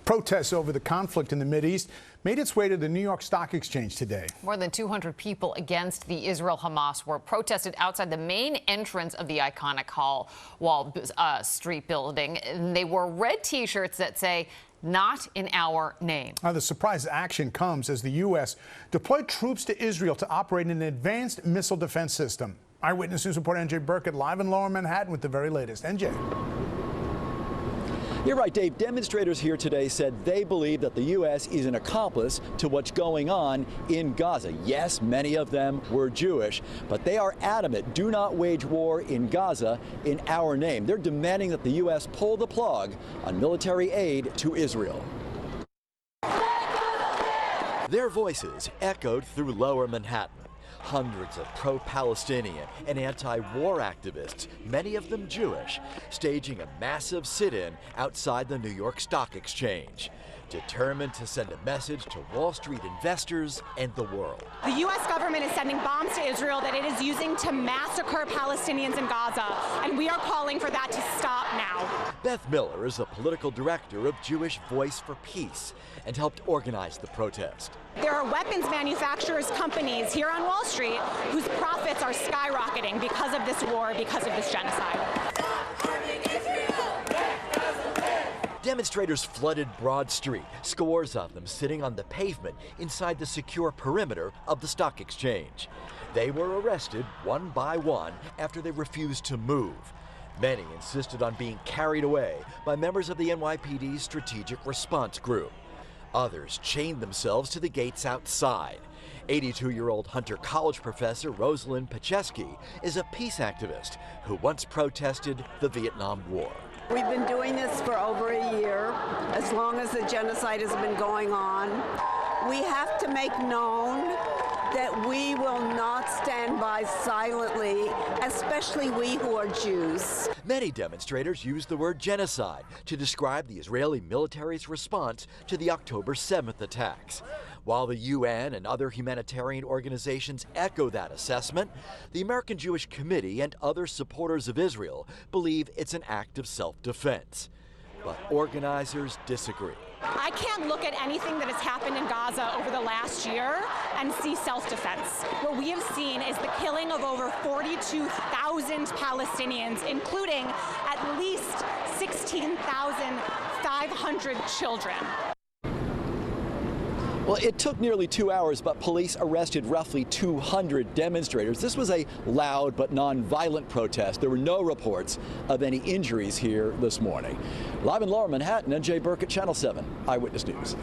Protests over the conflict in the Mideast made its way to the New York Stock Exchange today. More than 200 people against the Israel-Hamas were protested outside the main entrance of the iconic Hall Wall Street building. And they wore red T-shirts that say, "Not in our name." Now, the surprise action comes as the U.S. deployed troops to Israel to operate an advanced missile defense system. Eyewitness News reporter NJ Burkett live in Lower Manhattan with the very latest. NJ. You're right, Dave. Demonstrators here today said they believe that the U.S. is an accomplice to what's going on in Gaza. Yes, many of them were Jewish, but they are adamant, do not wage war in Gaza in our name. They're demanding that the U.S. pull the plug on military aid to Israel. Their voices echoed through Lower Manhattan. Hundreds of pro-Palestinian and anti-war activists, many of them Jewish, staging a massive sit-in outside the New York Stock Exchange, determined to send a message to Wall Street investors and the world. The U.S. government is sending bombs to Israel that it is using to massacre Palestinians in Gaza, and we are calling for that to stop now. Beth Miller is the political director of Jewish Voice for Peace and helped organize the protest. There are weapons manufacturers companies here on Wall Street whose profits are skyrocketing because of this war, because of this genocide. Demonstrators flooded Broad Street, scores of them sitting on the pavement inside the secure perimeter of the stock exchange. They were arrested one by one after they refused to move. Many insisted on being carried away by members of the NYPD's Strategic Response Group. Others chained themselves to the gates outside. 82-year-old Hunter College professor Rosalind Pacheski is a peace activist who once protested the Vietnam War. We've been doing this for over a year, as long as the genocide has been going on. We have to make known that we will not stand by silently, especially we who are Jews. Many demonstrators used the word genocide to describe the Israeli military's response to the October 7th attacks. While the UN and other humanitarian organizations echo that assessment, the American Jewish Committee and other supporters of Israel believe it's an act of self-defense. But organizers disagree. I can't look at anything that has happened in Gaza over the last year and see self-defense. What we have seen is the killing of over 42,000 Palestinians, including at least 16,500 children. Well, it took nearly 2 hours, but police arrested roughly 200 demonstrators. This was a loud but non-violent protest. There were no reports of any injuries here this morning. Live in Lower Manhattan, NJ Burkett, Channel 7 Eyewitness News.